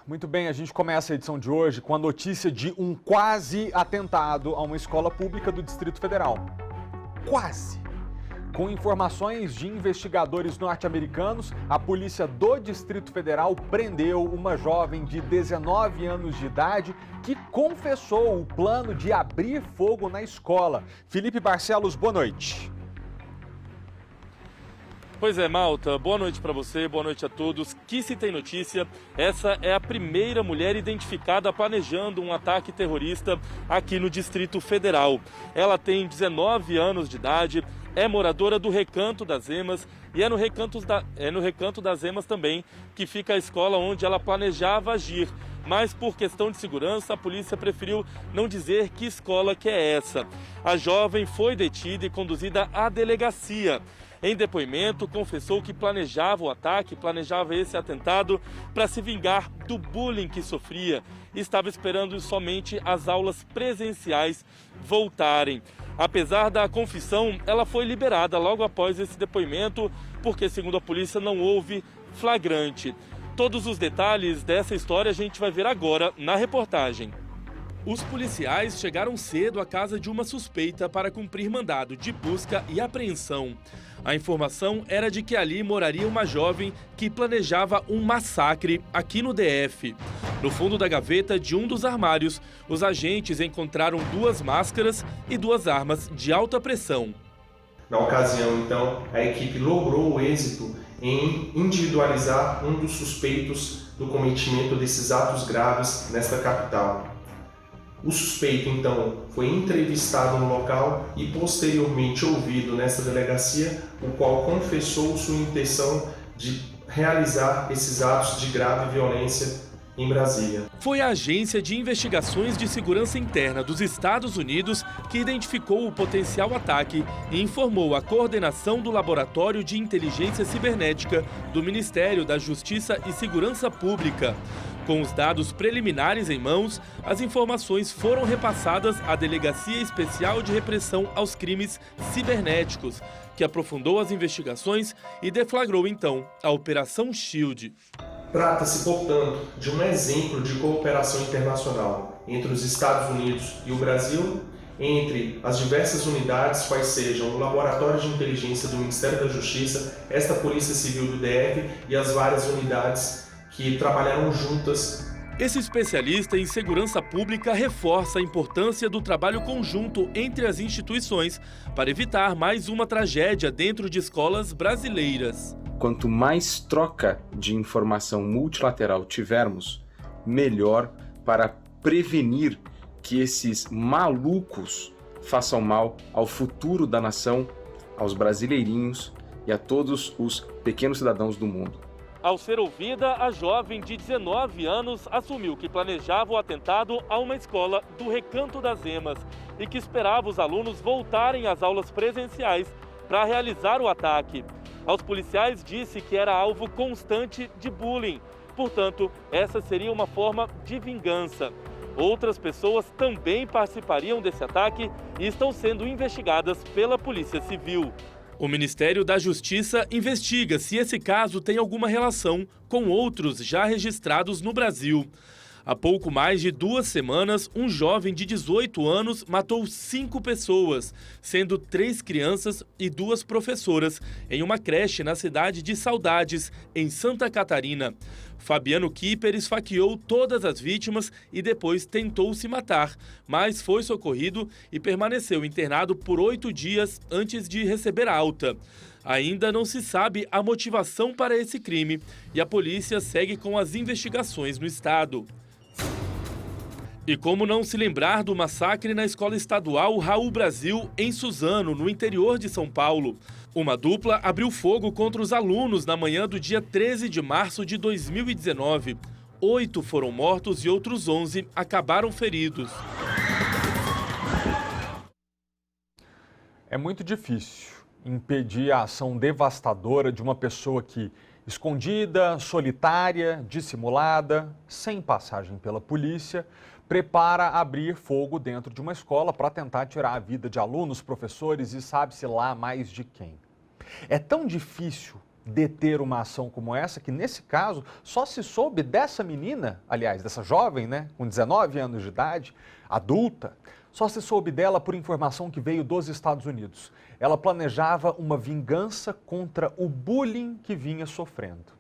Muito bem, a gente começa a edição de hoje com a notícia de um quase atentado a uma escola pública do Distrito Federal. Quase! Com informações de investigadores norte-americanos, a polícia do Distrito Federal prendeu uma jovem de 19 anos de idade que confessou o plano de abrir fogo na escola. Felipe Barcelos, boa noite. Pois é, Malta, boa noite para você, boa noite a todos. Que se tem notícia, essa é a primeira mulher identificada planejando um ataque terrorista aqui no Distrito Federal. Ela tem 19 anos de idade, é moradora do Recanto das Emas e é no Recanto das Emas também que fica a escola onde ela planejava agir. Mas por questão de segurança, a polícia preferiu não dizer que escola que é essa. A jovem foi detida e conduzida à delegacia. Em depoimento, confessou que planejava o ataque, planejava esse atentado para se vingar do bullying que sofria e estava esperando somente as aulas presenciais voltarem. Apesar da confissão, ela foi liberada logo após esse depoimento, porque, segundo a polícia, não houve flagrante. Todos os detalhes dessa história a gente vai ver agora na reportagem. Os policiais chegaram cedo à casa de uma suspeita para cumprir mandado de busca e apreensão. A informação era de que ali moraria uma jovem que planejava um massacre aqui no DF. No fundo da gaveta de um dos armários, os agentes encontraram 2 máscaras e 2 armas de alta pressão. Na ocasião, então, a equipe logrou o êxito em individualizar um dos suspeitos do cometimento desses atos graves nesta capital. O suspeito, então, foi entrevistado no local e posteriormente ouvido nesta delegacia, o qual confessou sua intenção de realizar esses atos de grave violência em Brasília. Foi a Agência de Investigações de Segurança Interna dos Estados Unidos que identificou o potencial ataque e informou a coordenação do Laboratório de Inteligência Cibernética do Ministério da Justiça e Segurança Pública. Com os dados preliminares em mãos, as informações foram repassadas à Delegacia Especial de Repressão aos Crimes Cibernéticos, que aprofundou as investigações e deflagrou então a Operação Shield. Trata-se, portanto, de um exemplo de cooperação internacional entre os Estados Unidos e o Brasil, entre as diversas unidades, quais sejam o Laboratório de Inteligência do Ministério da Justiça, esta Polícia Civil do DF e as várias unidades que trabalharam juntas. Esse especialista em segurança pública reforça a importância do trabalho conjunto entre as instituições para evitar mais uma tragédia dentro de escolas brasileiras. Quanto mais troca de informação multilateral tivermos, melhor para prevenir que esses malucos façam mal ao futuro da nação, aos brasileirinhos e a todos os pequenos cidadãos do mundo. Ao ser ouvida, a jovem de 19 anos assumiu que planejava o atentado a uma escola do Recanto das Emas e que esperava os alunos voltarem às aulas presenciais para realizar o ataque. Aos policiais disse que era alvo constante de bullying, portanto, essa seria uma forma de vingança. Outras pessoas também participariam desse ataque e estão sendo investigadas pela Polícia Civil. O Ministério da Justiça investiga se esse caso tem alguma relação com outros já registrados no Brasil. Há pouco mais de 2 semanas, um jovem de 18 anos matou 5 pessoas, sendo 3 crianças e 2 professoras, em uma creche na cidade de Saudades, em Santa Catarina. Fabiano Kipper esfaqueou todas as vítimas e depois tentou se matar, mas foi socorrido e permaneceu internado por 8 dias antes de receber alta. Ainda não se sabe a motivação para esse crime e a polícia segue com as investigações no estado. E como não se lembrar do massacre na escola estadual Raul Brasil, em Suzano, no interior de São Paulo. Uma dupla abriu fogo contra os alunos na manhã do dia 13 de março de 2019. 8 foram mortos e outros 11 acabaram feridos. É muito difícil impedir a ação devastadora de uma pessoa que, escondida, solitária, dissimulada, sem passagem pela polícia, prepara abrir fogo dentro de uma escola para tentar tirar a vida de alunos, professores e sabe-se lá mais de quem. É tão difícil deter uma ação como essa, que nesse caso só se soube dessa menina, aliás, dessa jovem, né, com 19 anos de idade, adulta, só se soube dela por informação que veio dos Estados Unidos. Ela planejava uma vingança contra o bullying que vinha sofrendo.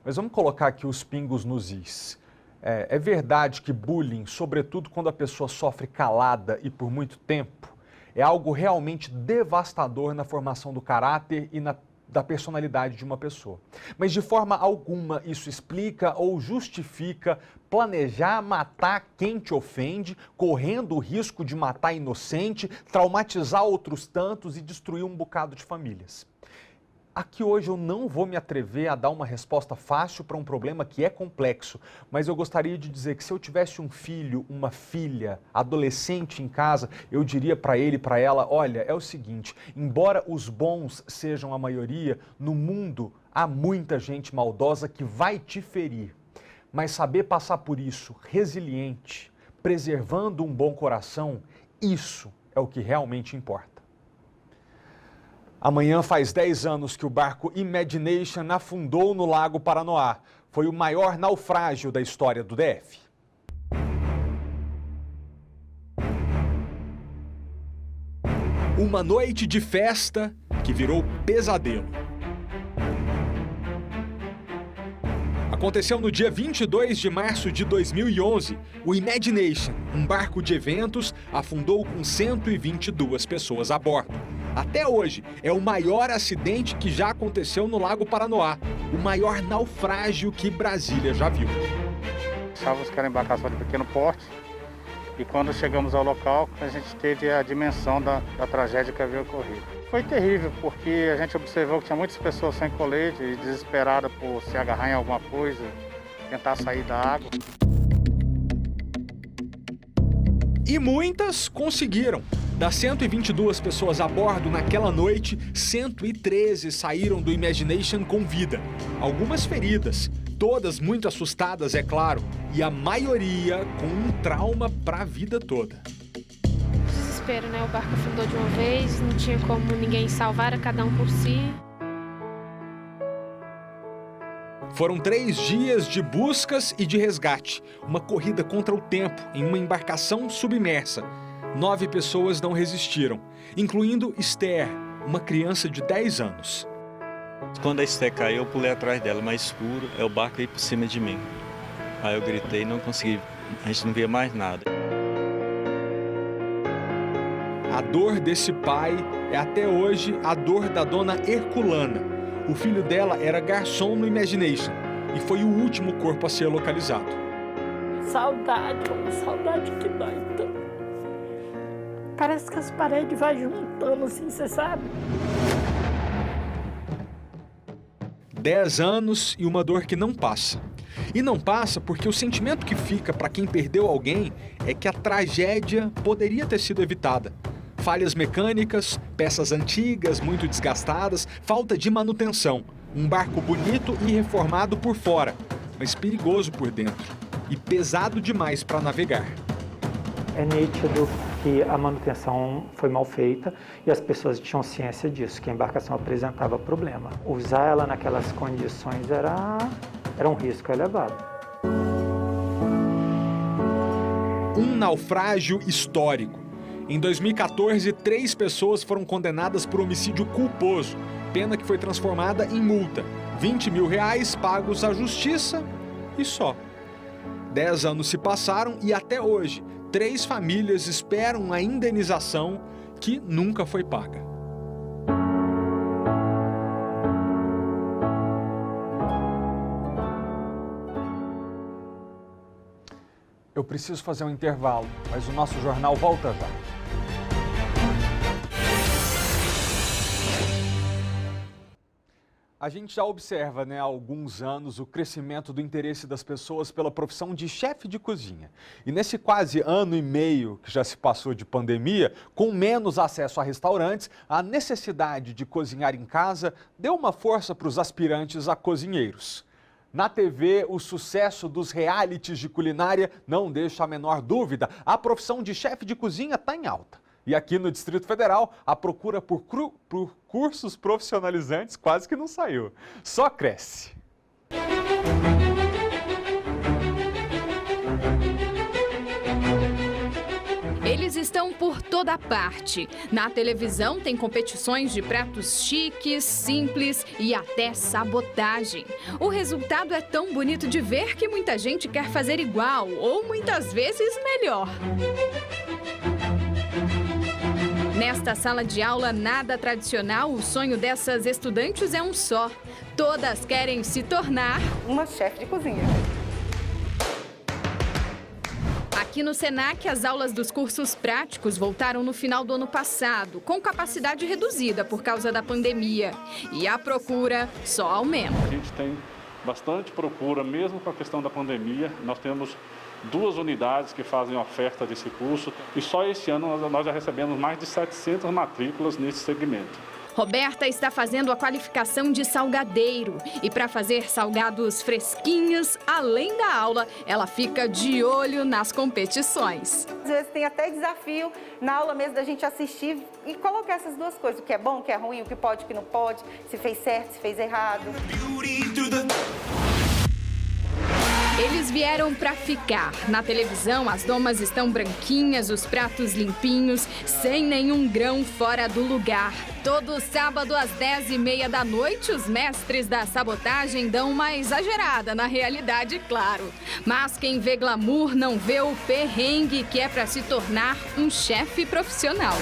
Mas vamos colocar aqui os pingos nos is. É verdade que bullying, sobretudo quando a pessoa sofre calada e por muito tempo, é algo realmente devastador na formação do caráter e da personalidade de uma pessoa. Mas de forma alguma isso explica ou justifica planejar matar quem te ofende, correndo o risco de matar inocente, traumatizar outros tantos e destruir um bocado de famílias. Aqui hoje eu não vou me atrever a dar uma resposta fácil para um problema que é complexo, mas eu gostaria de dizer que se eu tivesse um filho, uma filha, adolescente em casa, eu diria para ele e para ela, olha, é o seguinte, embora os bons sejam a maioria, no mundo há muita gente maldosa que vai te ferir, mas saber passar por isso, resiliente, preservando um bom coração, isso é o que realmente importa. Amanhã faz 10 anos que o barco Imagination afundou no Lago Paranoá. Foi o maior naufrágio da história do DF. Uma noite de festa que virou pesadelo. Aconteceu no dia 22 de março de 2011. O Imagination, um barco de eventos, afundou com 122 pessoas a bordo. Até hoje, é o maior acidente que já aconteceu no Lago Paranoá, o maior naufrágio que Brasília já viu. Achávamos que era embarcação de pequeno porte e quando chegamos ao local, a gente teve a dimensão da tragédia que havia ocorrido. Foi terrível, porque a gente observou que tinha muitas pessoas sem colete e desesperadas por se agarrar em alguma coisa, tentar sair da água. E muitas conseguiram. Das 122 pessoas a bordo naquela noite, 113 saíram do Imagination com vida. Algumas feridas, todas muito assustadas, é claro, e a maioria com um trauma para a vida toda. Desespero, né? O barco afundou de uma vez, não tinha como ninguém salvar, era cada um por si. Foram 3 dias de buscas e de resgate, uma corrida contra o tempo em uma embarcação submersa. 9 pessoas não resistiram, incluindo Esther, uma criança de 10 anos. Quando a Esther caiu, eu pulei atrás dela, mais escuro, o barco veio por cima de mim. Aí eu gritei e não consegui, a gente não via mais nada. A dor desse pai é até hoje a dor da dona Herculana. O filho dela era garçom no Imagination e foi o último corpo a ser localizado. Saudade, uma saudade que dói tanto. Parece que as paredes vão juntando assim, você sabe? 10 anos e uma dor que não passa. E não passa porque o sentimento que fica para quem perdeu alguém é que a tragédia poderia ter sido evitada. Falhas mecânicas, peças antigas, muito desgastadas, falta de manutenção. Um barco bonito e reformado por fora, mas perigoso por dentro. E pesado demais para navegar. É nítido que a manutenção foi mal feita e as pessoas tinham ciência disso, que a embarcação apresentava problema. Usar ela naquelas condições era um risco elevado. Um naufrágio histórico. Em 2014, 3 pessoas foram condenadas por homicídio culposo, pena que foi transformada em multa. R$20 mil pagos à justiça e só. 10 anos se passaram e até hoje, 3 famílias esperam a indenização que nunca foi paga. Eu preciso fazer um intervalo, mas o nosso jornal volta já. A gente já observa, há alguns anos, o crescimento do interesse das pessoas pela profissão de chefe de cozinha. E nesse quase ano e meio que já se passou de pandemia, com menos acesso a restaurantes, a necessidade de cozinhar em casa deu uma força para os aspirantes a cozinheiros. Na TV, o sucesso dos realities de culinária não deixa a menor dúvida. A profissão de chefe de cozinha está em alta. E aqui no Distrito Federal, a procura por cursos profissionalizantes quase que não saiu. Só cresce. Eles estão por toda parte. Na televisão tem competições de pratos chiques, simples e até sabotagem. O resultado é tão bonito de ver que muita gente quer fazer igual ou muitas vezes melhor. Nesta sala de aula nada tradicional, o sonho dessas estudantes é um só. Todas querem se tornar uma chefe de cozinha. Aqui no Senac, as aulas dos cursos práticos voltaram no final do ano passado, com capacidade reduzida por causa da pandemia. E a procura só aumenta. A gente tem bastante procura, mesmo com a questão da pandemia. Nós temos 2 unidades que fazem oferta desse curso e só este ano nós já recebemos mais de 700 matrículas nesse segmento. Roberta está fazendo a qualificação de salgadeiro e para fazer salgados fresquinhos, além da aula, ela fica de olho nas competições. Às vezes tem até desafio na aula mesmo da gente assistir e colocar essas duas coisas, o que é bom, o que é ruim, o que pode, o que não pode, se fez certo, se fez errado. Eles vieram para ficar. Na televisão, as domas estão branquinhas, os pratos limpinhos, sem nenhum grão fora do lugar. Todo sábado, às 10h30 da noite, os mestres da sabotagem dão uma exagerada na realidade, claro. Mas quem vê glamour não vê o perrengue que é para se tornar um chefe profissional.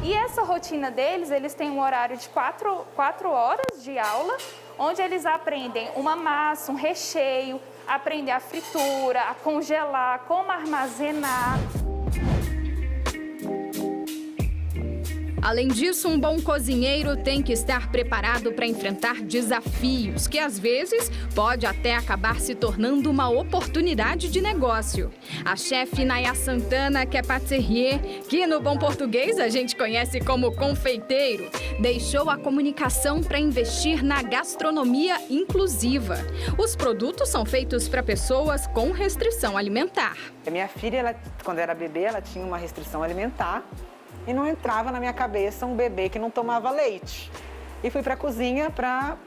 E essa rotina deles, eles têm um horário de 4 horas de aula, onde eles aprendem uma massa, um recheio, aprendem a fritura, a congelar, como armazenar. Além disso, um bom cozinheiro tem que estar preparado para enfrentar desafios, que às vezes pode até acabar se tornando uma oportunidade de negócio. A chefe Naya Santana, que é pâtissier, que no bom português a gente conhece como confeiteiro, deixou a comunicação para investir na gastronomia inclusiva. Os produtos são feitos para pessoas com restrição alimentar. A minha filha, quando era bebê, ela tinha uma restrição alimentar. E não entrava na minha cabeça um bebê que não tomava leite. E fui para a cozinha para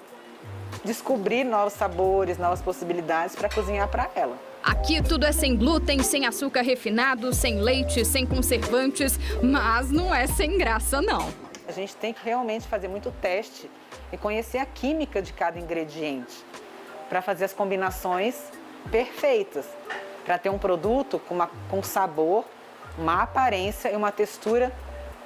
descobrir novos sabores, novas possibilidades para cozinhar para ela. Aqui tudo é sem glúten, sem açúcar refinado, sem leite, sem conservantes, mas não é sem graça, não. A gente tem que realmente fazer muito teste e conhecer a química de cada ingrediente para fazer as combinações perfeitas, para ter um produto com sabor, uma aparência e uma textura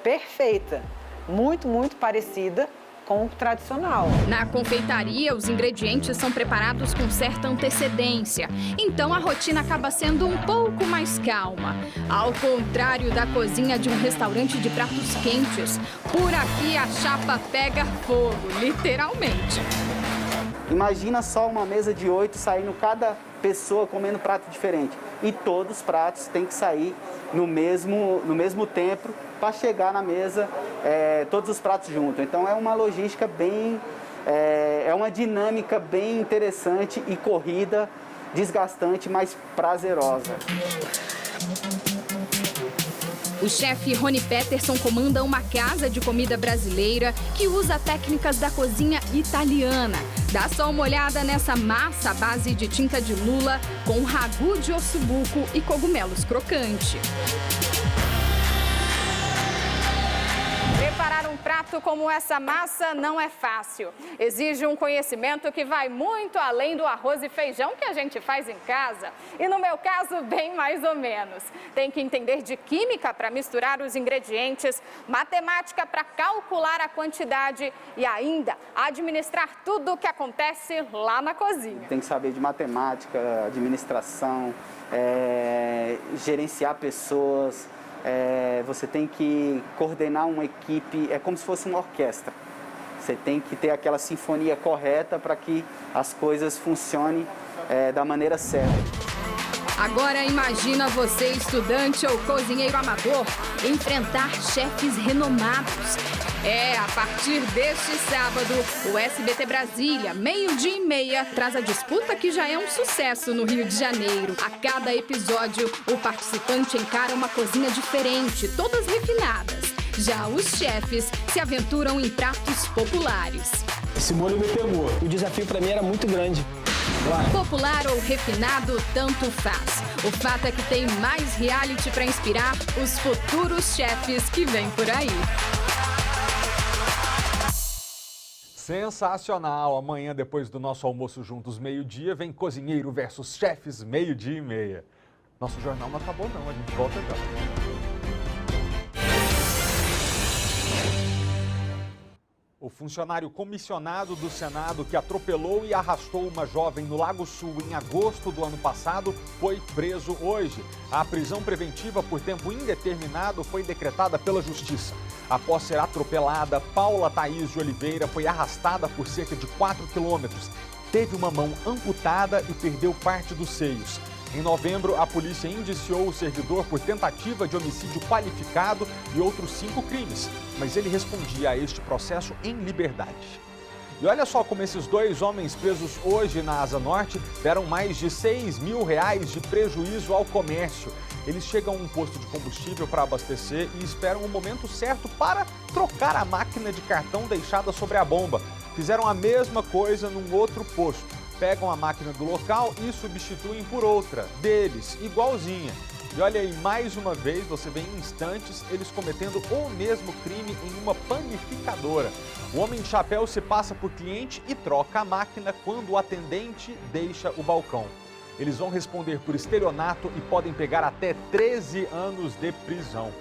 perfeita, muito, muito parecida com o tradicional. Na confeitaria, os ingredientes são preparados com certa antecedência, então a rotina acaba sendo um pouco mais calma. Ao contrário da cozinha de um restaurante de pratos quentes, por aqui a chapa pega fogo, literalmente. Imagina só uma mesa de 8 saindo cada pessoa comendo prato diferente. E todos os pratos têm que sair no mesmo tempo para chegar na mesa, todos os pratos juntos. Então é uma logística bem, é uma dinâmica bem interessante e corrida, desgastante, mas prazerosa. O chefe Rony Peterson comanda uma casa de comida brasileira que usa técnicas da cozinha italiana. Dá só uma olhada nessa massa à base de tinta de lula com ragu de ossobuco e cogumelos crocante. Preparar um prato como essa massa não é fácil. Exige um conhecimento que vai muito além do arroz e feijão que a gente faz em casa. E no meu caso, bem mais ou menos. Tem que entender de química para misturar os ingredientes, matemática para calcular a quantidade e ainda administrar tudo o que acontece lá na cozinha. Tem que saber de matemática, administração, gerenciar pessoas. Você tem que coordenar uma equipe, é como se fosse uma orquestra. Você tem que ter aquela sinfonia correta para que as coisas funcionem da maneira certa. Agora imagina você, estudante ou cozinheiro amador, enfrentar chefes renomados. A partir deste sábado, o SBT Brasília, 12h30, traz a disputa que já é um sucesso no Rio de Janeiro. A cada episódio, o participante encara uma cozinha diferente, todas refinadas. Já os chefes se aventuram em pratos populares. Esse molho me pegou. O desafio para mim era muito grande. Popular ou refinado, tanto faz. O fato é que tem mais reality para inspirar os futuros chefes que vêm por aí. Sensacional! Amanhã, depois do nosso almoço juntos, meio-dia, vem Cozinheiro versus Chefes, 12h30. Nosso jornal não acabou não, a gente volta já. O funcionário comissionado do Senado que atropelou e arrastou uma jovem no Lago Sul em agosto do ano passado foi preso hoje. A prisão preventiva por tempo indeterminado foi decretada pela Justiça. Após ser atropelada, Paula Thaís de Oliveira foi arrastada por cerca de 4 quilômetros. Teve uma mão amputada e perdeu parte dos seios. Em novembro, a polícia indiciou o servidor por tentativa de homicídio qualificado e outros 5 crimes, mas ele respondia a este processo em liberdade. E olha só como esses 2 homens presos hoje na Asa Norte deram mais de R$6 mil de prejuízo ao comércio. Eles chegam a um posto de combustível para abastecer e esperam o momento certo para trocar a máquina de cartão deixada sobre a bomba. Fizeram a mesma coisa num outro posto. Pegam a máquina do local e substituem por outra, deles, igualzinha. E olha aí, mais uma vez, você vê em instantes eles cometendo o mesmo crime em uma panificadora. O homem de chapéu se passa por cliente e troca a máquina quando o atendente deixa o balcão. Eles vão responder por estelionato e podem pegar até 13 anos de prisão.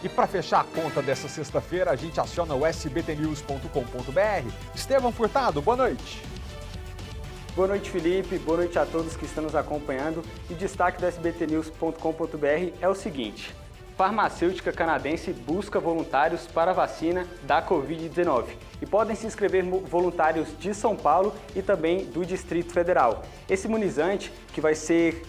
E para fechar a conta dessa sexta-feira, a gente aciona o sbtnews.com.br. Estevão Furtado, boa noite. Boa noite, Felipe. Boa noite a todos que estão nos acompanhando. E destaque do sbtnews.com.br é o seguinte: farmacêutica canadense busca voluntários para a vacina da Covid-19. E podem se inscrever voluntários de São Paulo e também do Distrito Federal. Esse imunizante, que vai ser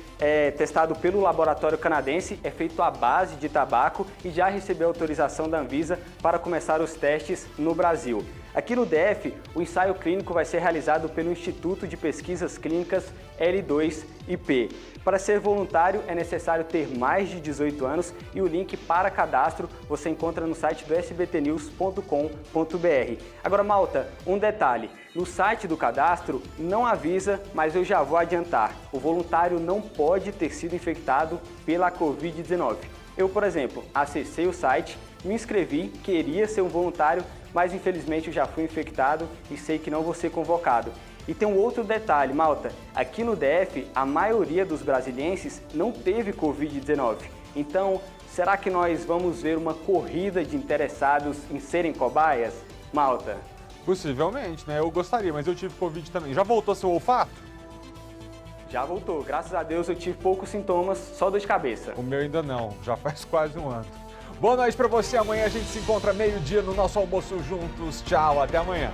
testado pelo laboratório canadense, é feito à base de tabaco e já recebeu autorização da Anvisa para começar os testes no Brasil. Aqui no DF, o ensaio clínico vai ser realizado pelo Instituto de Pesquisas Clínicas L2IP. Para ser voluntário, é necessário ter mais de 18 anos e o link para cadastro você encontra no site do sbtnews.com.br. Agora, malta, um detalhe: no site do cadastro não avisa, mas eu já vou adiantar. O voluntário não pode ter sido infectado pela Covid-19. Eu, por exemplo, acessei o site, me inscrevi, queria ser um voluntário, mas infelizmente eu já fui infectado e sei que não vou ser convocado. E tem um outro detalhe, malta: aqui no DF, a maioria dos brasilienses não teve Covid-19. Então, será que nós vamos ver uma corrida de interessados em serem cobaias, malta? Possivelmente, né? Eu gostaria, mas eu tive Covid também. Já voltou seu olfato? Já voltou. Graças a Deus eu tive poucos sintomas, só dor de cabeça. O meu ainda não, já faz quase um ano. Boa noite pra você, amanhã a gente se encontra meio-dia no nosso almoço juntos. Tchau, até amanhã.